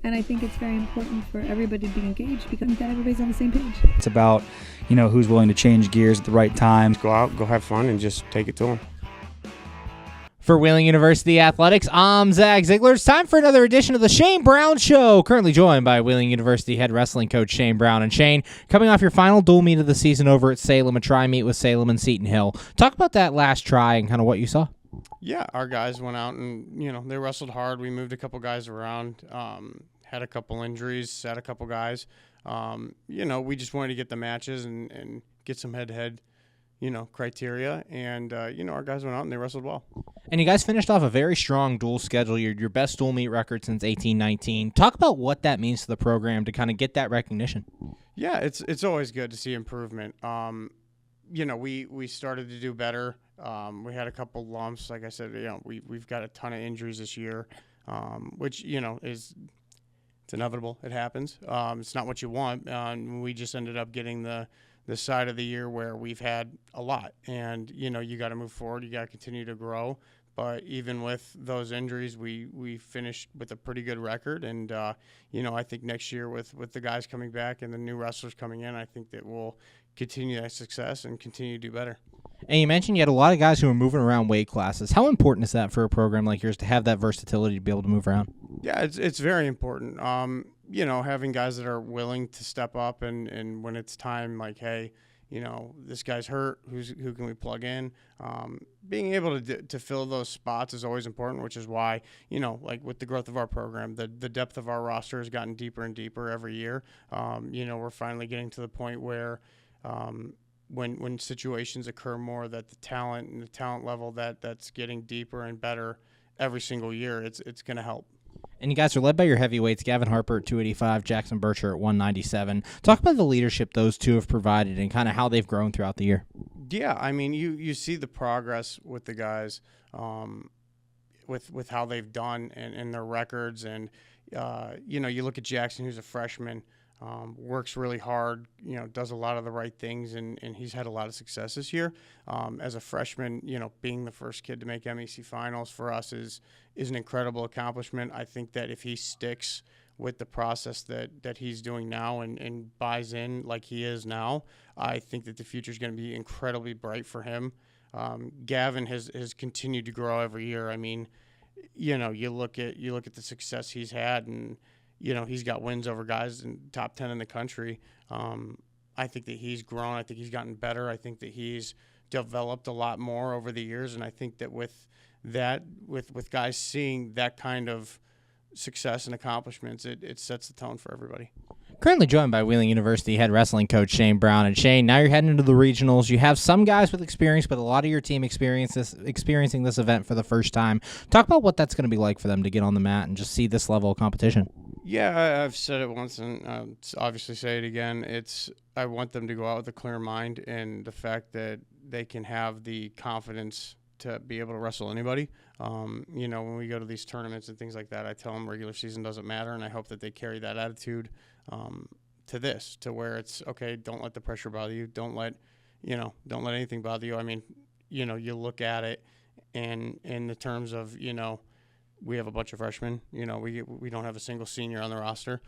And I think it's very important for everybody to be engaged because that everybody's on the same page. It's about, who's willing to change gears at the right time. Go out, go have fun, and just take it to them. For Wheeling University Athletics, I'm Zach Ziegler. It's time for another edition of the Shane Brown Show. Currently joined by Wheeling University head wrestling coach Shane Brown. And Shane, coming off your final dual meet of the season over at Salem, a tri-meet with Salem and Seton Hill. Talk about that last try and kind of what you saw. Yeah, our guys went out and, they wrestled hard. We moved a couple guys around, had a couple injuries, sat a couple guys. We just wanted to get the matches and get some head-to-head criteria, and our guys went out and they wrestled well. And you guys finished off a very strong dual schedule, your best dual meet record since 18-19. Talk about what that means to the program to kind of get that recognition. Yeah, it's always good to see improvement. We started to do better. We had a couple lumps, like I said. We've got a ton of injuries this year, which it's inevitable. It happens. It's not what you want. We just ended up getting the side of the year where we've had a lot, and you got to move forward. You got to continue to grow. But even with those injuries, we finished with a pretty good record, and I think next year with the guys coming back and the new wrestlers coming in, I think that we'll continue that success and continue to do better. And you mentioned you had a lot of guys who are moving around weight classes. How important is that for a program like yours to have that versatility to be able to move around? Yeah, it's very important. Having guys that are willing to step up and when it's time, like, hey, this guy's hurt, who can we plug in? Being able to fill those spots is always important, which is why, like with the growth of our program, the depth of our roster has gotten deeper and deeper every year. We're finally getting to the point where when situations occur more, that the talent and the talent level that's getting deeper and better every single year, it's going to help. And you guys are led by your heavyweights, Gavin Harper at 285, Jackson Bircher at 197. Talk about the leadership those two have provided and kind of how they've grown throughout the year. Yeah, I mean, you see the progress with the guys, with how they've done and their records. And, you look at Jackson, who's a freshman, works really hard, does a lot of the right things, and he's had a lot of success this year. As a freshman, being the first kid to make MEC finals for us is an incredible accomplishment. I think that if he sticks with the process that he's doing now and buys in like he is now, I think that the future is going to be incredibly bright for him. Gavin has continued to grow every year. I mean, you look at the success he's had, and he's got wins over guys in top 10 in the country. I think that he's grown. I think he's gotten better. I think that he's developed a lot more over the years. And I think that with guys seeing that kind of success and accomplishments, it sets the tone for everybody. Currently joined by Wheeling University head wrestling coach Shane Brown. And Shane, now you're heading into the regionals. You have some guys with experience, but a lot of your team experiencing this event for the first time. Talk about what that's going to be like for them to get on the mat and just see this level of competition. Yeah, I've said it once, and I'll obviously say it again. I want them to go out with a clear mind and the fact that they can have the confidence to be able to wrestle anybody. When we go to these tournaments and things like that, I tell them regular season doesn't matter, and I hope that they carry that attitude to where it's okay. Don't let the pressure bother you. Don't let anything bother you. I mean, you look at it, and in the terms of we have a bunch of freshmen. We don't have a single senior on the roster.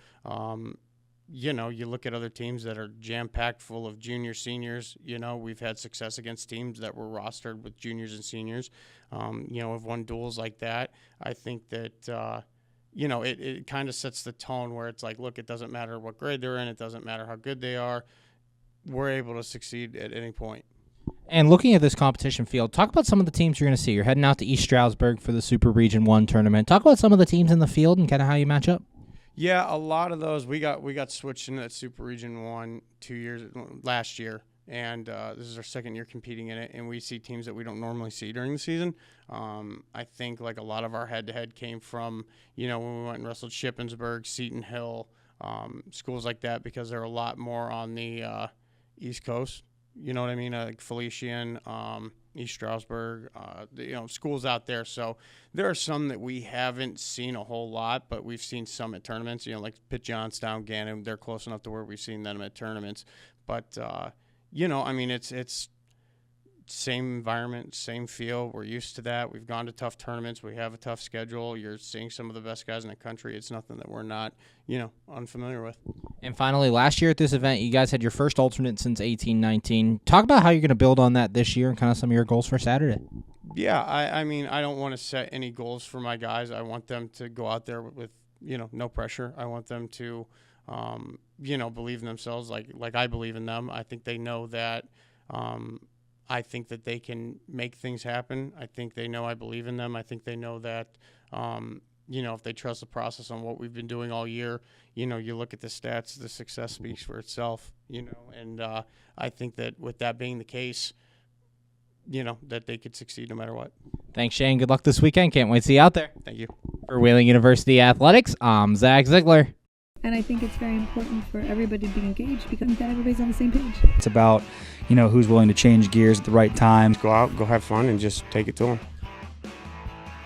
You look at other teams that are jam-packed full of junior, seniors. We've had success against teams that were rostered with juniors and seniors. We've won duels like that. I think that, it kind of sets the tone where it's like, look, it doesn't matter what grade they're in. It doesn't matter how good they are. We're able to succeed at any point. And looking at this competition field, talk about some of the teams you're going to see. You're heading out to East Stroudsburg for the Super Region 1 tournament. Talk about some of the teams in the field and kind of how you match up. Yeah, a lot of those. We got switched into that Super Region 1 last year, and this is our second year competing in it, and we see teams that we don't normally see during the season. I think like a lot of our head-to-head came from, when we went and wrestled Shippensburg, Seton Hill, schools like that, because they're a lot more on the East Coast. You know what I mean? Like Felician, East Stroudsburg, schools out there. So there are some that we haven't seen a whole lot, but we've seen some at tournaments, like Pitt Johnstown, Ganem. They're close enough to where we've seen them at tournaments. But, it's same environment, same feel. We're used to that. We've gone to tough tournaments. We have a tough schedule. You're seeing some of the best guys in the country. It's nothing that we're not, unfamiliar with. And finally, last year at this event, you guys had your first alternate since 18-19. Talk about how you're going to build on that this year and kind of some of your goals for Saturday. Yeah, I mean, I don't want to set any goals for my guys. I want them to go out there with no pressure. I want them to, believe in themselves like I believe in them. I think they know that. I think that they can make things happen. I think they know I believe in them. I think they know that, if they trust the process on what we've been doing all year, you look at the stats, the success speaks for itself, and I think that with that being the case, that they could succeed no matter what. Thanks, Shane. Good luck this weekend. Can't wait to see you out there. Thank you. For Wheeling University Athletics, I'm Zach Ziegler. And I think it's very important for everybody to be engaged because that everybody's on the same page. It's about, who's willing to change gears at the right time. Go out, go have fun, and just take it to them.